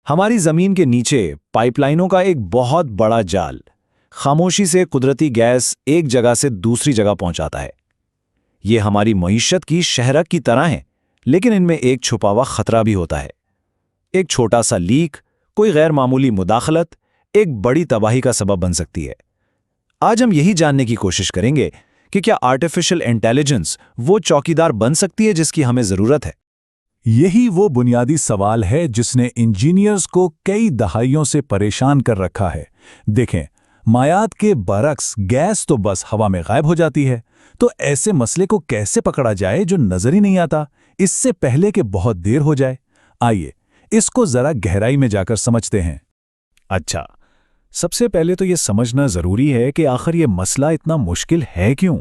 हमारी जमीन के नीचे पाइपलाइनों का एक बहुत बड़ा जाल खामोशी से कुदरती गैस एक जगह से दूसरी जगह पहुंचाता है। ये हमारी मईशत की शहरक की तरह है, लेकिन इनमें एक छुपा हुआ खतरा भी होता है। एक छोटा सा लीक, कोई गैर मामूली मुदाखलत एक बड़ी तबाही का सबब बन सकती है। आज हम यही जानने की कोशिश करेंगे कि क्या आर्टिफिशियल इंटेलिजेंस वो चौकीदार बन सकती है जिसकी हमें जरूरत है। यही वो बुनियादी सवाल है जिसने इंजीनियर्स को कई दहाइयों से परेशान कर रखा है। देखें, मायात के बरक्स गैस तो बस हवा में गायब हो जाती है, तो ऐसे मसले को कैसे पकड़ा जाए जो नजर ही नहीं आता, इससे पहले कि बहुत देर हो जाए। आइए इसको जरा गहराई में जाकर समझते हैं। अच्छा, सबसे पहले तो ये समझना जरूरी है कि आखिर ये मसला इतना मुश्किल है क्यों।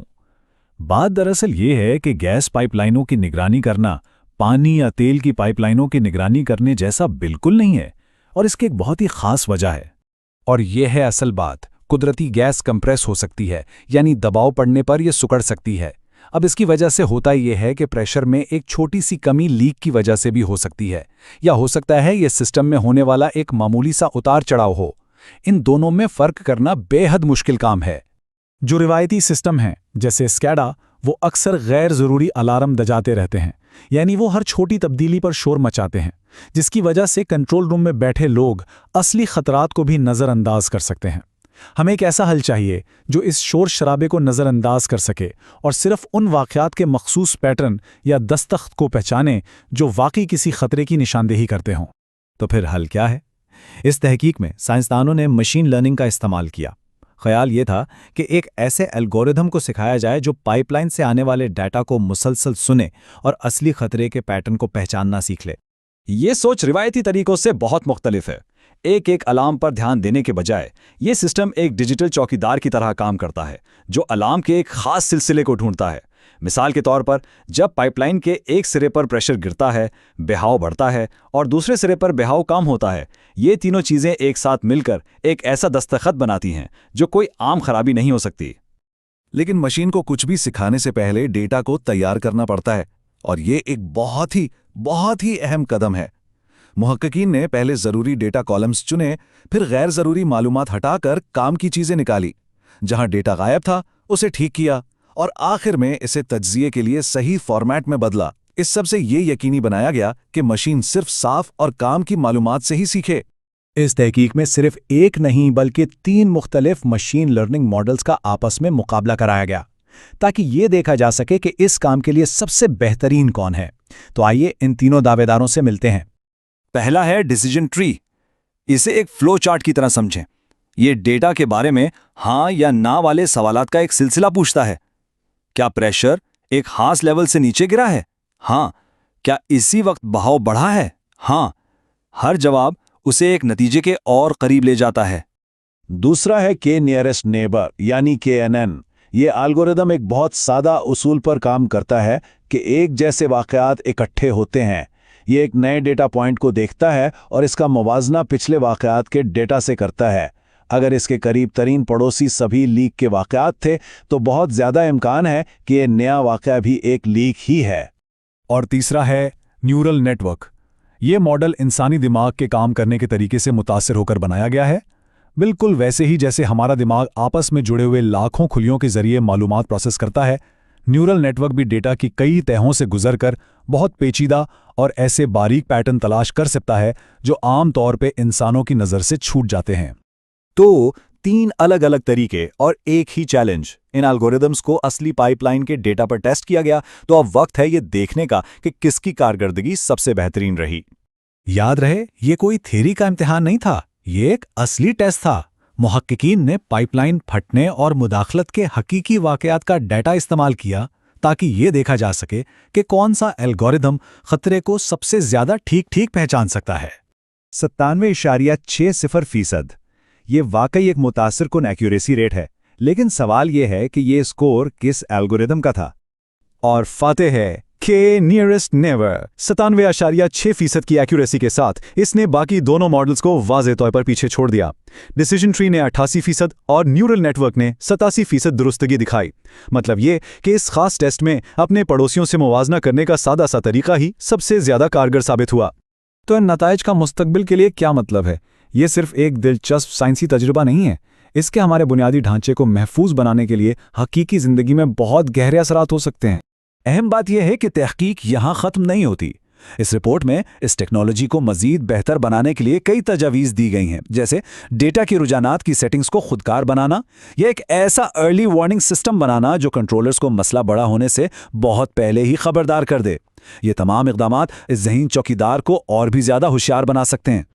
बात दरअसल ये है कि गैस पाइपलाइनों की निगरानी करना पानी या तेल की पाइपलाइनों की निगरानी करने जैसा बिल्कुल नहीं है, और इसकी एक बहुत ही खास वजह है। और यह है असल बात। कुदरती गैस कंप्रेस हो सकती है, यानी दबाव पड़ने पर यह सिकुड़ सकती है। अब इसकी वजह से होता यह है कि प्रेशर में एक छोटी सी कमी लीक की वजह से भी हो सकती है, या हो सकता है यह सिस्टम में होने वाला एक मामूली सा उतार चढ़ाव हो। इन दोनों में फर्क करना बेहद मुश्किल काम है। जो रिवायती सिस्टम हैं जैसे स्कैडा, वो अक्सर गैर ज़रूरी अलार्म बजाते रहते हैं, यानी वो हर छोटी तब्दीली पर शोर मचाते हैं, जिसकी वजह से कंट्रोल रूम में बैठे लोग असली खतरात को भी नज़रअंदाज कर सकते हैं। हमें एक ऐसा हल चाहिए जो इस शोर शराबे को नज़रअंदाज कर सके और सिर्फ उन वाक़यात के मखसूस पैटर्न या दस्तख़त को पहचाने जो वाकई किसी खतरे की निशानदेही करते हों। तो फिर हल क्या है? इस तहकीक में साइंसदानों ने मशीन लर्निंग का इस्तेमाल किया। ख्याल ये था कि एक ऐसे एल्गोरिथम को सिखाया जाए जो पाइपलाइन से आने वाले डाटा को मुसलसल सुने और असली खतरे के पैटर्न को पहचानना सीख ले। ये सोच रिवायती तरीकों से बहुत मुख्तलिफ है। एक एक अलार्म पर ध्यान देने के बजाय ये सिस्टम एक डिजिटल चौकीदार की तरह काम करता है, जो अलार्म के एक खास सिलसिले को ढूंढता है। मिसाल के तौर पर, जब पाइपलाइन के एक सिरे पर प्रेशर गिरता है, बहाव बढ़ता है और दूसरे सिरे पर बहाव कम होता है, ये तीनों चीज़ें एक साथ मिलकर एक ऐसा दस्तखत बनाती हैं जो कोई आम खराबी नहीं हो सकती। लेकिन मशीन को कुछ भी सिखाने से पहले डेटा को तैयार करना पड़ता है, और ये एक बहुत ही अहम कदम है। मुहक्किकीन ने पहले ज़रूरी डेटा कॉलम्स चुने, फिर गैर ज़रूरी मालूमात हटाकर काम की चीज़ें निकाली। जहां डेटा गायब था उसे ठीक किया, और आखिर में इसे तज्जिए के लिए सही फॉर्मेट में बदला। इस सब से ये यकीनी बनाया गया कि मशीन सिर्फ साफ और काम की मालूमात से ही सीखे। इस तहकीक में सिर्फ एक नहीं बल्कि 3 मुख्तलिफ मशीन लर्निंग मॉडल्स का आपस में मुकाबला कराया गया, ताकि ये देखा जा सके कि इस काम के लिए सबसे बेहतरीन कौन है। तो आइए इन तीनों दावेदारों से मिलते हैं। पहला है डिसीजन ट्री। इसे एक फ्लो चार्ट की तरह समझें। ये डेटा के बारे में हाँ या ना वाले सवालात का एक सिलसिला पूछता है। क्या प्रेशर एक खास लेवल से नीचे गिरा है? हाँ। क्या इसी वक्त बहाव बढ़ा है? हाँ। हर जवाब उसे एक नतीजे के और करीब ले जाता है। दूसरा है के नियरेस्ट नेबर यानी KNN। ये एल्गोरिदम एक बहुत सादा उसूल पर काम करता है कि एक जैसे वाक़यात इकट्ठे होते हैं। ये एक नए डेटा पॉइंट को देखता है और इसका मुवाजना पिछले वाक़यात के डेटा से करता है। अगर इसके करीब तरीन पड़ोसी सभी लीक के वाक़यात थे, तो बहुत ज़्यादा इम्कान है कि ये नया वाक़या भी एक लीक ही है। और तीसरा है न्यूरल नेटवर्क। ये मॉडल इंसानी दिमाग के काम करने के तरीके से मुतासिर होकर बनाया गया है, बिल्कुल वैसे ही जैसे हमारा दिमाग आपस में जुड़े हुए लाखों खुलियों के जरिए मालूमात प्रोसेस करता है। न्यूरल नेटवर्क भी डेटा की कई तहों से गुजरकर बहुत पेचीदा और ऐसे बारीक पैटर्न तलाश कर सकता है जो आम तौर पे इंसानों की नज़र से छूट जाते हैं। तो 3 अलग अलग तरीके और एक ही चैलेंज। इन एल्गोरिदम्स को असली पाइपलाइन के डेटा पर टेस्ट किया गया, तो अब वक्त है ये देखने का कि किसकी कारकर्दगी सबसे बेहतरीन रही। याद रहे, ये कोई थ्योरी का इम्तिहान नहीं था, ये एक असली टेस्ट था। मुहक्किकीन ने पाइपलाइन फटने और मुदाखलत के हकीकी वाक़यात का डेटा इस्तेमाल किया ताकि ये देखा जा सके कि कौन सा एल्गोरिदम खतरे को सबसे ज़्यादा ठीक पहचान सकता है। 97.60%। ये वाकई एक मुतासिरकुन एक्यूरेसी रेट है, लेकिन सवाल ये है कि ये स्कोर किस एल्गोरिदम का था। और फातेह है के नियरेस्ट नेबर। 97.6% की एक्यूरेसी के साथ इसने बाकी दोनों मॉडल्स को वाज़ेह तौर पर पीछे छोड़ दिया। डिसीजन ट्री ने 88% और न्यूरल नेटवर्क ने 87% दुरुस्तगी दिखाई। मतलब ये कि इस खास टेस्ट में अपने पड़ोसियों से मुवाजना करने का सादा सा तरीका ही सबसे ज़्यादा कारगर साबित हुआ। तो इन नताइज का मुस्तकबिल के लिए क्या मतलब है? ये सिर्फ एक दिलचस्प साइंसी तजुर्बा नहीं है। इसके हमारे बुनियादी ढांचे को महफूज बनाने के लिए हकीकी ज़िंदगी में बहुत गहरे असरात हो सकते हैं। अहम बात यह है कि तहकीक यहाँ ख़त्म नहीं होती। इस रिपोर्ट में इस टेक्नोलॉजी को मज़ीद बेहतर बनाने के लिए कई तजावीज़ दी गई हैं, जैसे डेटा के रुझानात की सेटिंग्स को खुदकार बनाना या एक ऐसा अर्ली वार्निंग सिस्टम बनाना जो कंट्रोलर्स को मसला बड़ा होने से बहुत पहले ही खबरदार कर दे। ये तमाम इक़दामात इस ज़हीन चौकीदार को और भी ज़्यादा होशियार बना सकते हैं।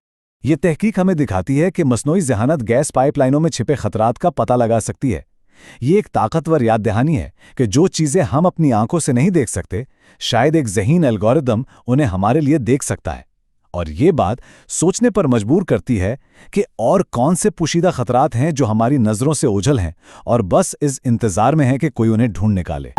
ये तहकीक हमें दिखाती है कि मसनूई ज़हानत गैस पाइपलाइनों में छिपे खतरात का पता लगा सकती है। ये एक ताकतवर याद दहानी है कि जो चीज़ें हम अपनी आंखों से नहीं देख सकते, शायद एक ज़हीन एल्गोरिदम उन्हें हमारे लिए देख सकता है। और ये बात सोचने पर मजबूर करती है कि और कौन से पोशीदा खतरात हैं जो हमारी नज़रों से ओझल हैं और बस इस इंतज़ार में हैं कि कोई उन्हें ढूंढ निकाले।